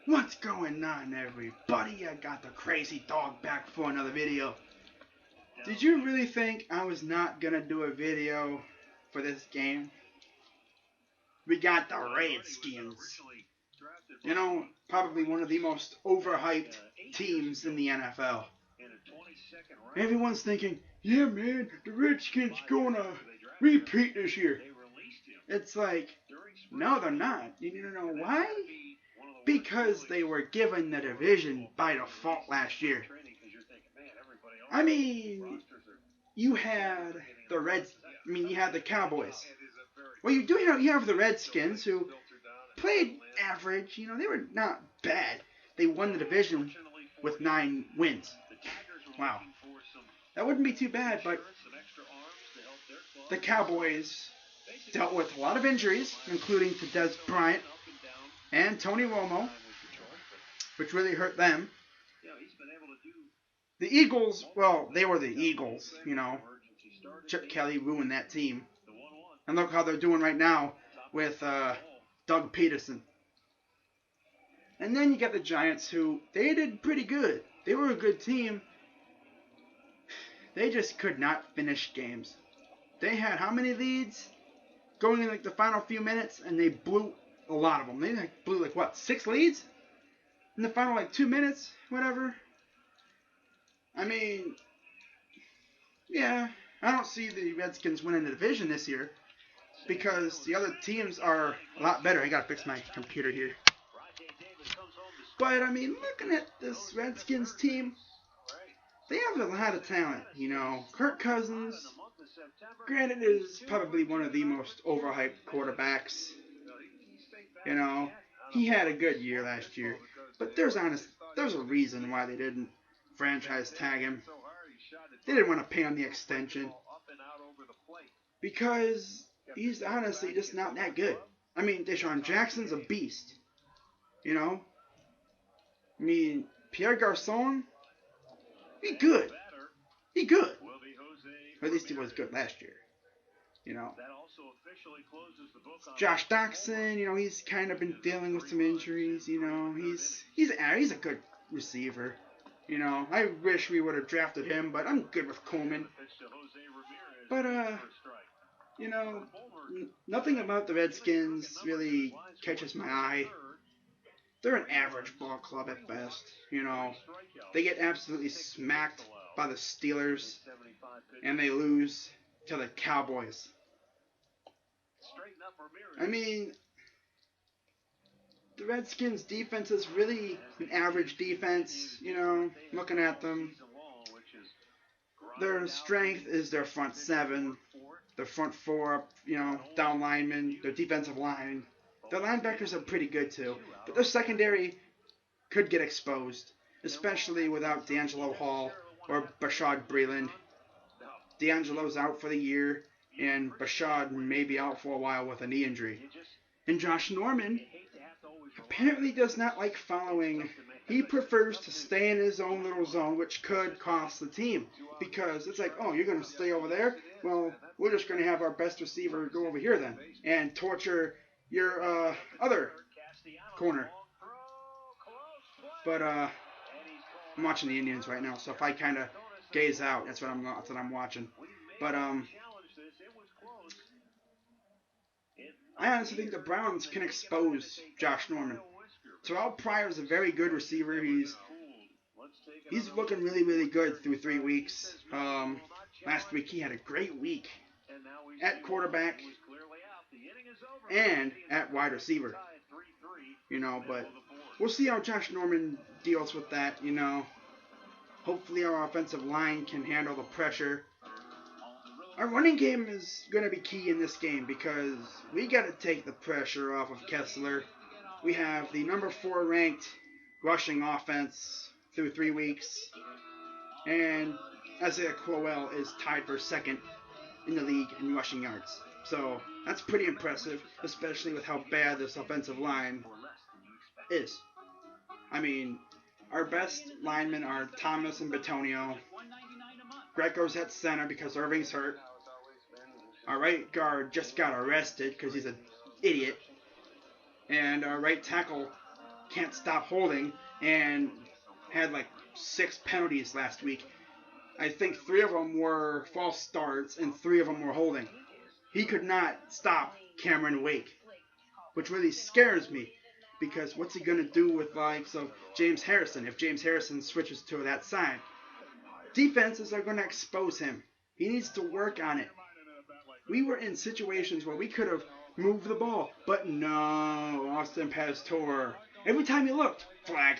What's going on, everybody? I got the crazy dog back for another video. Did you really think I was not gonna do a video for this game? We got the Redskins. You know, probably one of the most overhyped teams in the NFL. Everyone's thinking, yeah man, the Redskins gonna repeat this year. It's like, no they're not. You know why? Because they were given the division by default last year. I mean, you had the Cowboys. Well, you have the Redskins, who played average. You know, they were not bad. They won the division with 9 wins. Wow, that wouldn't be too bad. But the Cowboys dealt with a lot of injuries, including to Des Bryant and Tony Romo, which really hurt them. The Eagles, well, they were the Eagles, you know. Chip Kelly ruined that team. And look how they're doing right now with Doug Peterson. And then you got the Giants, who, they did pretty good. They were a good team. They just could not finish games. They had how many leads going in like the final few minutes, and they blew a lot of them. They blew like, what, 6 leads? In the final like 2 minutes, whatever. I mean, yeah, I don't see the Redskins winning the division this year because the other teams are a lot better. I gotta fix my computer here. But I mean, looking at this Redskins team, they have a lot of talent. You know, Kirk Cousins, granted, is probably one of the most overhyped quarterbacks. You know, he had a good year last year, but there's a reason why they didn't franchise tag him. They didn't want to pay on the extension because he's honestly just not that good. I mean, Deshaun Jackson's a beast. You know, I mean, Pierre Garçon, he good. Or at least he was good last year. You know, Josh Doxson, you know, he's kind of been dealing with some injuries. You know, he's a good receiver. You know, I wish we would have drafted him, but I'm good with Coleman. But you know, nothing about the Redskins really catches my eye. They're an average ball club at best. You know, they get absolutely smacked by the Steelers, and they lose to the Cowboys. I mean, the Redskins' defense is really an average defense, you know, looking at them. Their strength is their front 7, their front 4, you know, down linemen, their defensive line. Their linebackers are pretty good too, but their secondary could get exposed, especially without D'Angelo Hall or Bashaud Breeland. D'Angelo's out for the year, and Bashaud may be out for a while with a knee injury. And Josh Norman apparently does not like following. He prefers to stay in his own little zone, which could cost the team. Because it's like, oh, you're going to stay over there? Well, we're just going to have our best receiver go over here then and torture your other corner. But I'm watching the Indians right now, so if I kind of gaze out, that's what I'm watching. But I honestly think the Browns can expose Josh Norman. Terrell Pryor's a very good receiver. He's looking really, really good through 3 weeks. Last week he had a great week at quarterback and at wide receiver. You know, but we'll see how Josh Norman deals with that, you know. Hopefully our offensive line can handle the pressure. Our running game is going to be key in this game because we got to take the pressure off of Kessler. We have the number 4 ranked rushing offense through 3 weeks. And Isaiah Crowell is tied for 2nd in the league in rushing yards. So that's pretty impressive, especially with how bad this offensive line is. I mean, our best linemen are Thomas and Bitonio. Greco's at center because Irving's hurt. Our right guard just got arrested because he's an idiot. And our right tackle can't stop holding and had like 6 penalties last week. I think 3 of them were false starts and 3 of them were holding. He could not stop Cameron Wake, which really scares me, because what's he going to do with likes of James Harrison if James Harrison switches to that side? Defenses are going to expose him. He needs to work on it. We were in situations where we could have moved the ball, but no, Austin Pastor. Every time you looked, flag.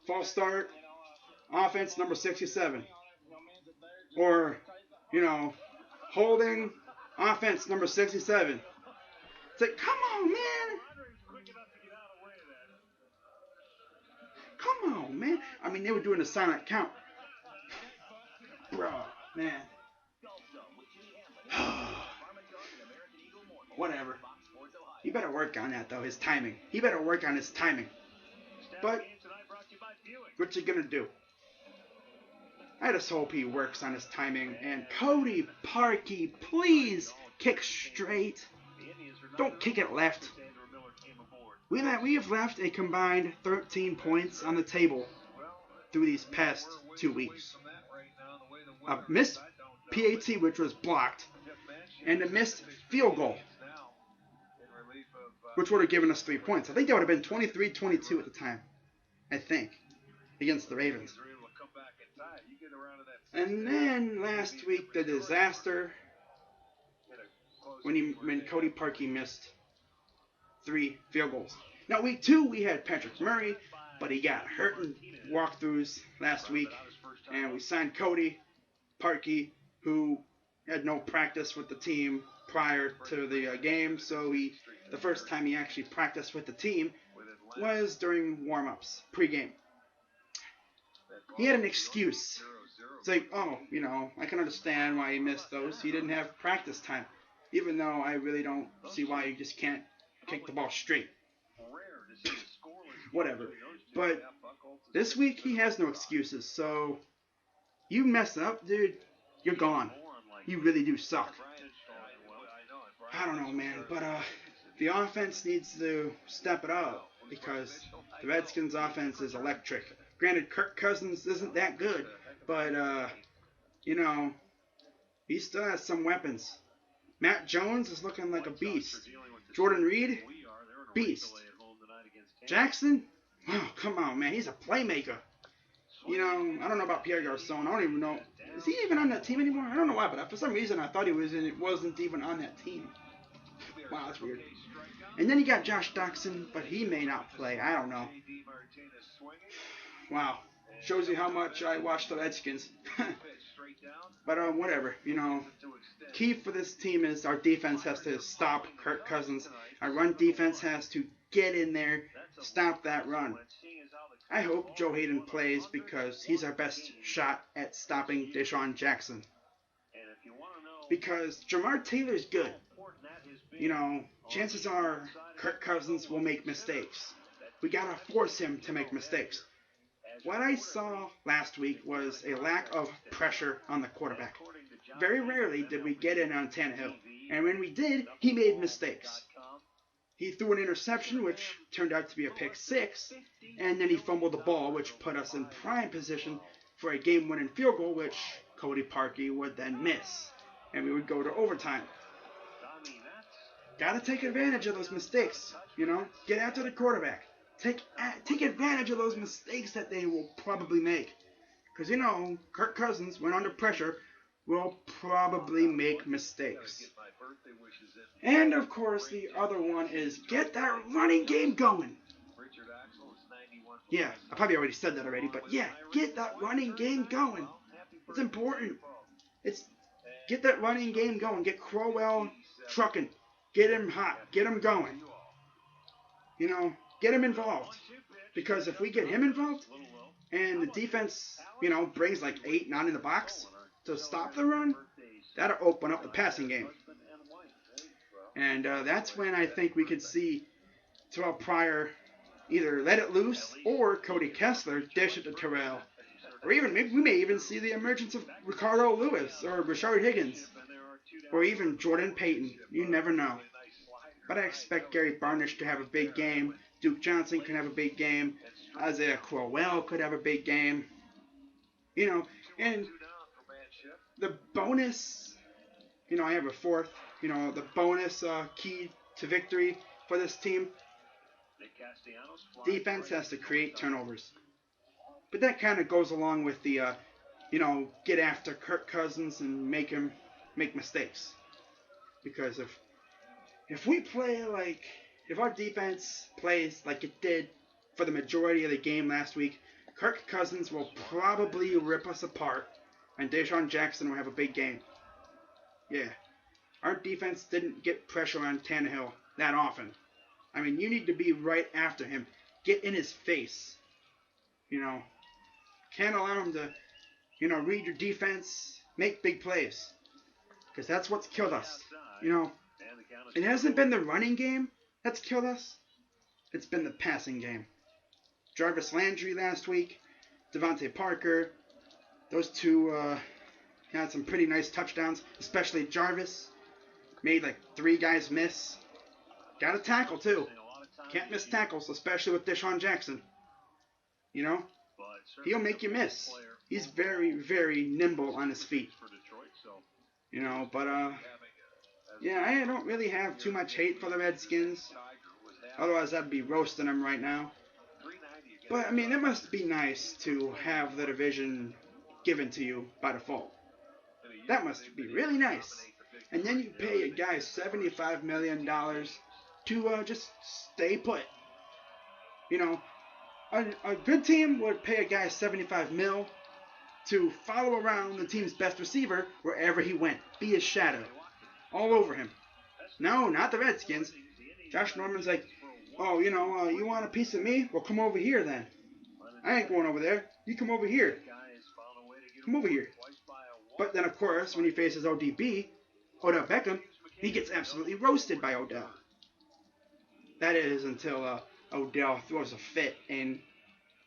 False start, offense number 67. Or, holding, offense number 67. It's like, come on, man. Come on, man. I mean, they were doing a silent count. Bro, man. Whatever. He better work on that, though, his timing. He better work on his timing. But, what's he going to do? I just hope he works on his timing. And Cody Parkey, please kick straight. Don't kick it left. We have left a combined 13 points on the table through these past 2 weeks. A missed PAT, which was blocked, and a missed field goal, which would have given us 3 points. I think that would have been 23-22 at the time, I think, against the Ravens. And then last week, the disaster when Cody Parkey missed 3 field goals. Now, week 2, we had Patrick Murray, but he got hurt in walkthroughs last week, and we signed Cody Parkey, who had no practice with the team prior to the game, so the first time he actually practiced with the team was during warm-ups, pregame. He had an excuse. It's like, I can understand why he missed those. He didn't have practice time, even though I really don't see why you just can't kick the ball straight. Whatever. But this week, he has no excuses, so you mess up, dude, you're gone. You really do suck. I don't know, man, but the offense needs to step it up, because the Redskins' offense is electric. Granted, Kirk Cousins isn't that good, but, he still has some weapons. Matt Jones is looking like a beast. Jordan Reed, beast. Jackson, oh, come on, man, he's a playmaker. I don't know about Pierre Garçon. I don't even know. Is he even on that team anymore? I don't know why, but for some reason I thought he was, and it wasn't even on that team. Wow, that's weird. And then you got Josh Doxson, but he may not play. I don't know. Wow. Shows you how much I watch the Redskins. But whatever. Key for this team is our defense has to stop Kirk Cousins. Our run defense has to get in there, stop that run. I hope Joe Hayden plays, because he's our best shot at stopping Deshaun Jackson. Because Jamar Taylor's good. Chances are Kirk Cousins will make mistakes. We gotta force him to make mistakes. What I saw last week was a lack of pressure on the quarterback. Very rarely did we get in on Tannehill. And when we did, he made mistakes. He threw an interception, which turned out to be a pick 6, and then he fumbled the ball, which put us in prime position for a game-winning field goal, which Cody Parkey would then miss, and we would go to overtime. Gotta take advantage of those mistakes, Get after the quarterback. Take advantage of those mistakes that they will probably make. Because, Kirk Cousins, when under pressure, will probably make mistakes. And, of course, the other one is get that running game going. Yeah, I probably already said that already, but yeah, get that running game going. It's important. Get that running game going. Get Crowell trucking. Get him hot. Get him going. Get him involved. Because if we get him involved, and the defense, brings like 8, 9 in the box to stop the run, that'll open up the passing game. And that's when I think we could see Terrell Pryor either let it loose or Cody Kessler dish it to Terrell. Or even we may even see the emergence of Ricardo Lewis or Rashard Higgins. Or even Jordan Payton. You never know. But I expect Gary Barnish to have a big game. Duke Johnson can have a big game. Isaiah Crowell could have a big game. You know, and the bonus, I have a fourth, the bonus key to victory for this team, defense has to create turnovers. But that kind of goes along with the, get after Kirk Cousins and make him make mistakes. Because if we play like, if our defense plays like it did for the majority of the game last week, Kirk Cousins will probably rip us apart, and Deshaun Jackson will have a big game. Yeah. Our defense didn't get pressure on Tannehill that often. I mean, you need to be right after him. Get in his face. Can't allow him to, read your defense, make big plays. Because that's what's killed us. It hasn't been the running game that's killed us. It's been the passing game. Jarvis Landry last week, Devontae Parker, those two had some pretty nice touchdowns, especially Jarvis. Made like 3 guys miss. Got a tackle too. Can't miss tackles, especially with Deshaun Jackson. He'll make you miss. He's very, very nimble on his feet. But yeah, I don't really have too much hate for the Redskins. Otherwise, I'd be roasting them right now. But, I mean, it must be nice to have the division given to you by default. That must be really nice. And then you pay a guy $75 million to just stay put. A good team would pay a guy $75 million to follow around the team's best receiver wherever he went. Be his shadow. All over him. No, not the Redskins. Josh Norman's like, oh, you want a piece of me? Well, come over here then. I ain't going over there. You come over here. Come over here. But then, of course, when he faces ODB, Odell Beckham, he gets absolutely roasted by Odell. That is until Odell throws a fit and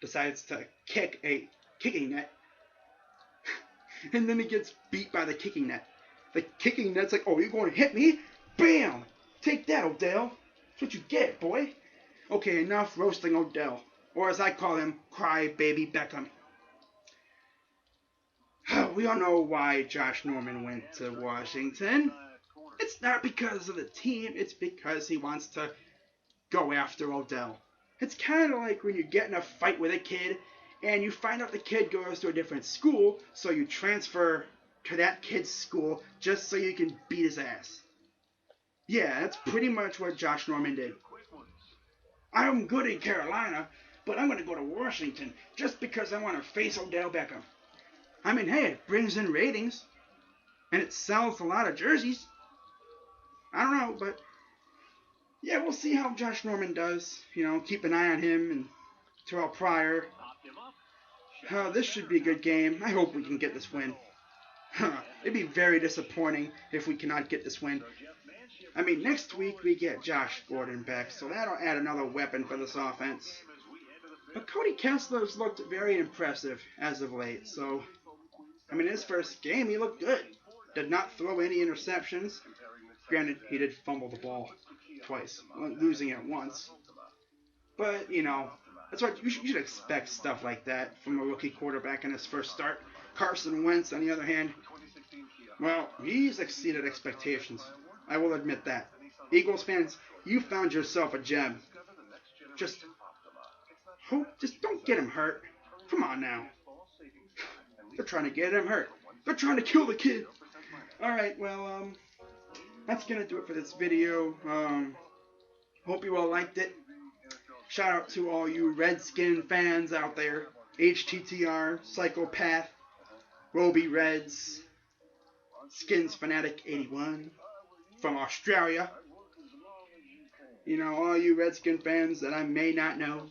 decides to kick a kicking net. And then he gets beat by the kicking net. The kicking net's like, oh, you're going to hit me? Bam! Take that, Odell. That's what you get, boy. Okay, enough roasting Odell. Or as I call him, Cry Baby Beckham. We all know why Josh Norman went to Washington. It's not because of the team. It's because he wants to go after Odell. It's kind of like when you get in a fight with a kid and you find out the kid goes to a different school, so you transfer to that kid's school just so you can beat his ass. Yeah, that's pretty much what Josh Norman did. I'm good in Carolina, but I'm going to go to Washington just because I want to face Odell Beckham. I mean, hey, it brings in ratings, and it sells a lot of jerseys. I don't know, but yeah, we'll see how Josh Norman does. Keep an eye on him and Terrell Pryor. This should be a good game. I hope we can get this win. It'd be very disappointing if we cannot get this win. I mean, next week we get Josh Gordon back, so that'll add another weapon for this offense. But Cody Kessler's looked very impressive as of late, so I mean, his first game, he looked good. Did not throw any interceptions. Granted, he did fumble the ball twice, losing it once. But, that's what you should expect stuff like that from a rookie quarterback in his first start. Carson Wentz, on the other hand, well, he's exceeded expectations. I will admit that. Eagles fans, you found yourself a gem. Just don't get him hurt. Come on now. They're trying to get him hurt. They're trying to kill the kid. Alright, well, that's going to do it for this video. Hope you all liked it. Shout out to all you Redskin fans out there. HTTR, Psychopath, Roby Reds, Skins Fanatic 81 from Australia. All you Redskin fans that I may not know,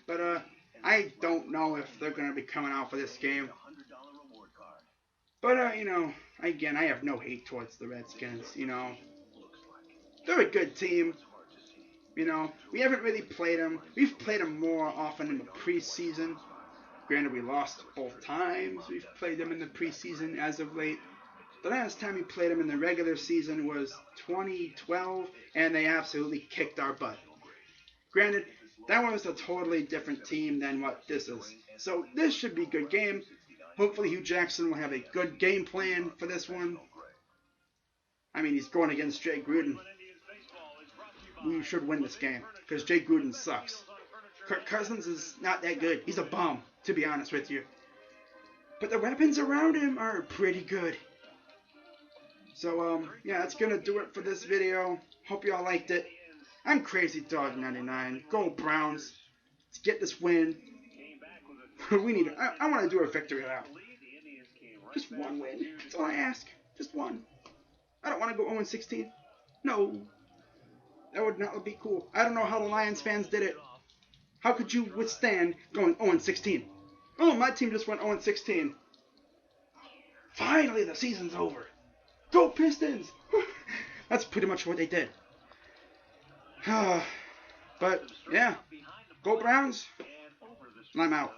But, I don't know if they're going to be coming out for this game. But, again, I have no hate towards the Redskins, They're a good team. We haven't really played them. We've played them more often in the preseason. Granted, we lost both times. We've played them in the preseason as of late. The last time we played them in the regular season was 2012, and they absolutely kicked our butt. Granted, that was a totally different team than what this is. So this should be a good game. Hopefully Hugh Jackson will have a good game plan for this one. I mean, he's going against Jay Gruden. We should win this game, because Jay Gruden sucks. Kirk Cousins is not that good. He's a bum, to be honest with you. But the weapons around him are pretty good. So, yeah, that's going to do it for this video. Hope y'all liked it. I'm Crazy Dog 99. Go Browns. Let's get this win. We need it. I want to do a victory lap. Just one win. That's all I ask. Just one. I don't want to go 0-16. No. That would not be cool. I don't know how the Lions fans did it. How could you withstand going 0-16? Oh, my team just went 0-16. Finally, the season's over. Go Pistons! That's pretty much what they did. But, yeah. Go Browns. And I'm out.